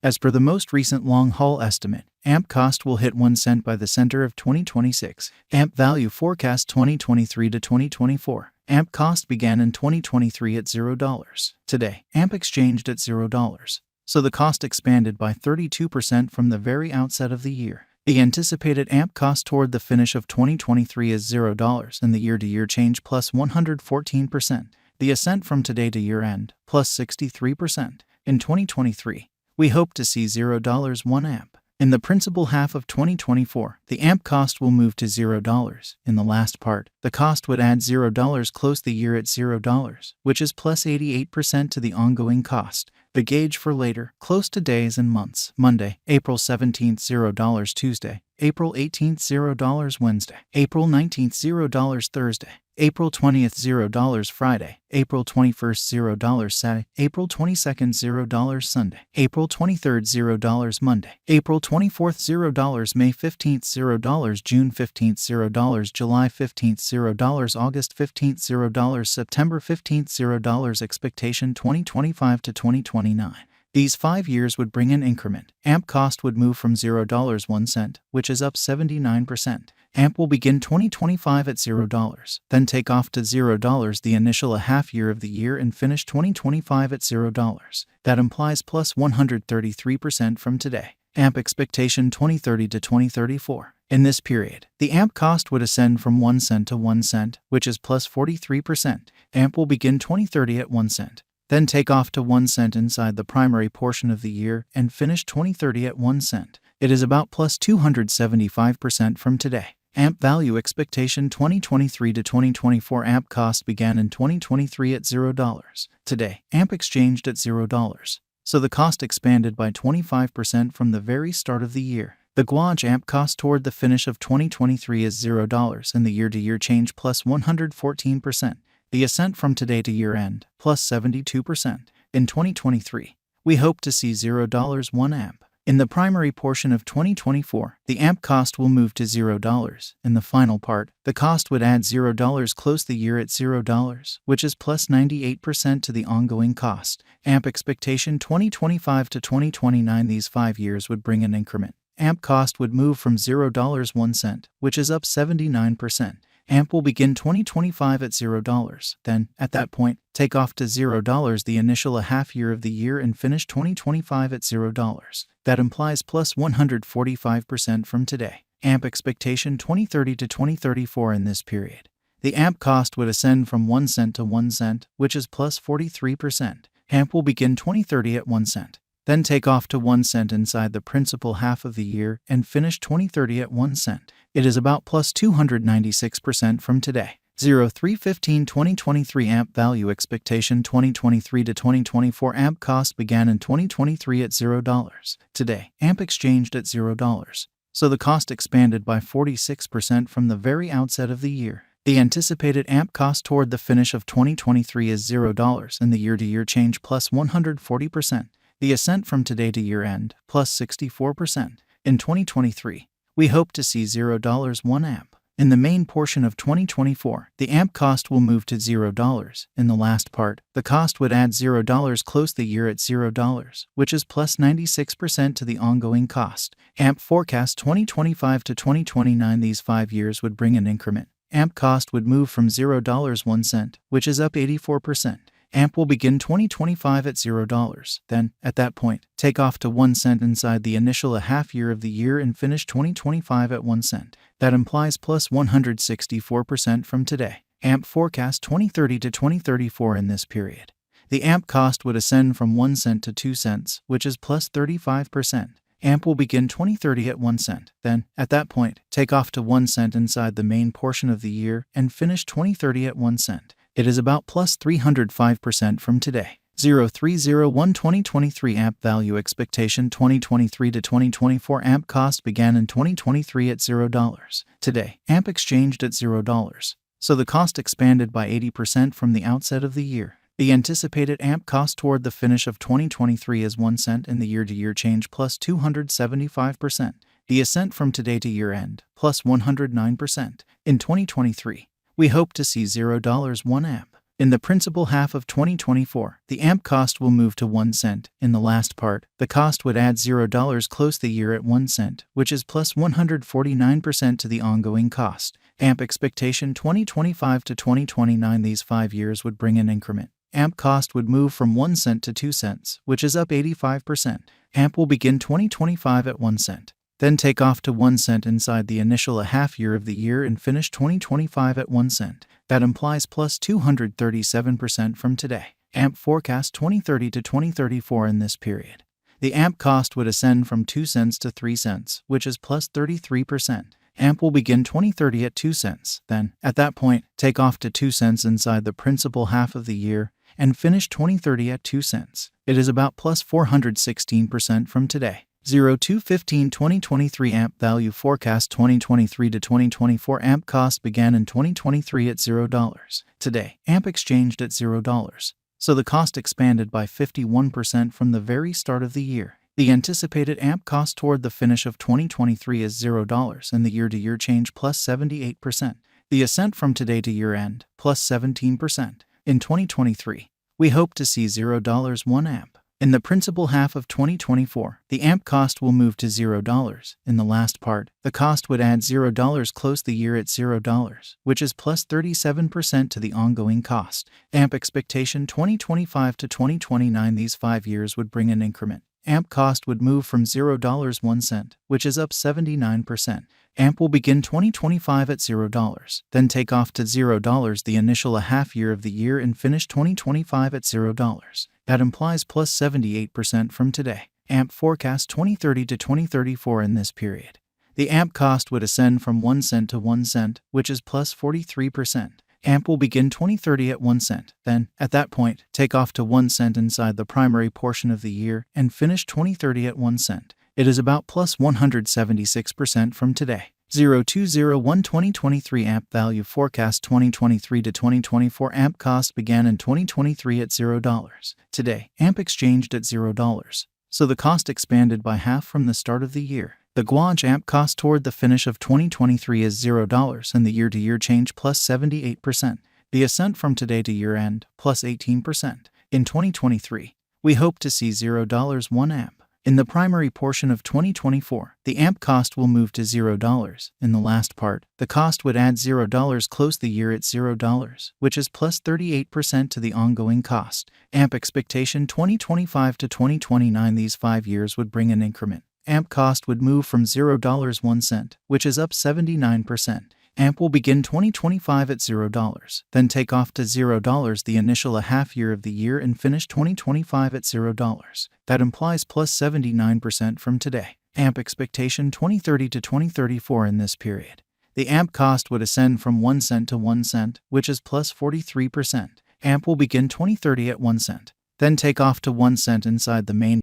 As per the most recent long-haul estimate, AMP cost will hit 1 cent by the center of 2026. AMP value forecast 2023 to 2024. AMP cost began in 2023 at $0. Today, AMP exchanged at $0. So the cost expanded by 32% from the very outset of the year. The anticipated AMP cost toward the finish of 2023 is $0 and the year-to-year change plus 114%. The ascent from today to year-end plus 63%. In 2023, we hope to see $0 1 AMP. In the principal half of 2024, the AMP cost will move to $0. In the last part, the cost would add $0 close the year at $0, which is plus 88% to the ongoing cost. The gauge for later, close to days and months. Monday, April 17th, $0 Tuesday, April 18th, $0 Wednesday, April 19th, $0 Thursday, April 20th, $0 Friday, April 21st, $0 Saturday, April 22nd, $0 Sunday, April 23rd, $0 Monday, April 24th, $0 May 15th, $0 June 15th, $0 July 15th, $0 August 15th, $0 September 15th, $0 expectation 2025 to 2029. These 5 years would bring an increment. AMP cost would move from $0 1 cent, which is up 79%. AMP will begin 2025 at $0, then take off to $0 the initial half year of the year and finish 2025 at $0. That implies plus 133% from today. AMP expectation 2030 to 2034. In this period, the AMP cost would ascend from 1 cent to 1 cent, which is plus 43%. AMP will begin 2030 at 1 cent. Then take off to 1 cent inside the primary portion of the year and finish 2030 at 1 cent. It is about plus 275% from today. AMP value expectation 2023 to 2024. AMP cost began in 2023 at $0. Today, AMP exchanged at $0. So the cost expanded by 25% from the very start of the year. The gauge AMP cost toward the finish of 2023 is $0 and the year-to-year change plus 114%. The ascent from today to year-end, plus 72%. In 2023, we hope to see $0 1 AMP. In the primary portion of 2024, the AMP cost will move to $0. In the final part, the cost would add $0 close the year at $0, which is plus 98% to the ongoing cost. AMP expectation 2025 to 2029. These 5 years would bring an increment. AMP cost would move from $0 1 cent, which is up 79%. AMP will begin 2025 at $0. Then, at that point, take off to $0 the initial half year of the year and finish 2025 at $0. That implies plus 145% from today. AMP expectation 2030 to 2034. In this period, the AMP cost would ascend from 1 cent to 1 cent, which is plus 43%. AMP will begin 2030 at 1 cent. Then take off to 1 cent inside the principal half of the year and finish 2030 at 1 cent. It is about plus 296% from today. 03/15/2023 AMP value expectation 2023 to 2024. AMP cost began in 2023 at $0. Today, AMP exchanged at $0. So the cost expanded by 46% from the very outset of the year. The anticipated AMP cost toward the finish of 2023 is $0 and the year-to-year change plus 140%. The ascent from today to year-end, plus 64%. In 2023, we hope to see $0 1 AMP. In the main portion of 2024, the AMP cost will move to $0. In the last part, the cost would add $0 close the year at $0, which is plus 96% to the ongoing cost. AMP forecast 2025 to 2029. These 5 years would bring an increment. AMP cost would move from $0 1 cent, which is up 84%. AMP will begin 2025 at $0. Then, at that point, take off to 1 cent inside the initial half year of the year and finish 2025 at 1 cent. That implies plus 164% from today. AMP forecast 2030 to 2034. In this period, the AMP cost would ascend from 1 cent to 2 cents, which is plus 35%. AMP will begin 2030 at 1 cent. Then, at that point, take off to 1 cent inside the main portion of the year and finish 2030 at 1 cent. It is about plus 305% from today. 03/01/2023 AMP value expectation 2023 to 2024. AMP cost began in 2023 at $0. Today, AMP exchanged at $0. So the cost expanded by 80% from the outset of the year. The anticipated AMP cost toward the finish of 2023 is 1 cent and the year-to-year change plus 275%. The ascent from today to year-end, plus 109%. In 2023, we hope to see $0 1 AMP. In the principal half of 2024, the AMP cost will move to 1 cent. In the last part, the cost would add $0, close the year at 1 cent, which is plus 149% to the ongoing cost. AMP expectation 2025 to 2029, these 5 years would bring an increment. AMP cost would move from 1 cent to 2 cents, which is up 85%. AMP will begin 2025 at 1 cent. Then take off to 1 cent inside the initial half year of the year and finish 2025 at 1 cent. That implies plus 237% from today. AMP forecast 2030 to 2034 in this period. The AMP cost would ascend from 2 cents to 3 cents, which is plus 33%. AMP will begin 2030 at 2 cents. Then, at that point, take off to 2 cents inside the principal half of the year and finish 2030 at 2 cents. It is about plus 416% from today. 02/15/2023 AMP value forecast 2023 to 2024 AMP cost began in 2023 at $0. Today, AMP exchanged at $0. So the cost expanded by 51% from the very start of the year. The anticipated AMP cost toward the finish of 2023 is $0 and the year-to-year change plus 78%. The ascent from today to year-end plus 17%. In 2023, we hope to see $0 1 AMP. In the principal half of 2024, the AMP cost will move to $0. In the last part, the cost would add $0, close the year at $0, which is plus 37% to the ongoing cost. AMP expectation 2025 to 2029, these 5 years would bring an increment. AMP cost would move from $0 1 cent, which is up 79%. AMP will begin 2025 at $0, then take off to $0 the initial half year of the year and finish 2025 at $0. That implies plus 78% from today. AMP forecast 2030 to 2034 in this period. The AMP cost would ascend from 1 cent to 1 cent, which is plus 43%. AMP will begin 2030 at 1 cent. Then, at that point, take off to 1 cent inside the primary portion of the year and finish 2030 at 1 cent. It is about plus 176% from today. 02/01/2023 AMP value forecast 2023 to 2024 AMP cost began in 2023 at $0. Today, AMP exchanged at $0. So the cost expanded by half from the start of the year. The Guaj AMP cost toward the finish of 2023 is $0 and the year-to-year change plus 78%. The ascent from today to year-end plus 18%. In 2023, we hope to see $0 1 AMP. In the primary portion of 2024, the AMP cost will move to $0. In the last part, the cost would add $0, close the year at $0, which is plus 38% to the ongoing cost. AMP expectation 2025 to 2029, these 5 years would bring an increment. AMP cost would move from $0 1 cent, which is up 79%. AMP will begin 2025 at $0, then take off to $0 the initial half year of the year and finish 2025 at $0. That implies plus 79% from today. AMP expectation 2030 to 2034 in this period. The AMP cost would ascend from 1 cent to 1 cent, which is plus 43%. AMP will begin 2030 at 1 cent, then take off to 1 cent inside the main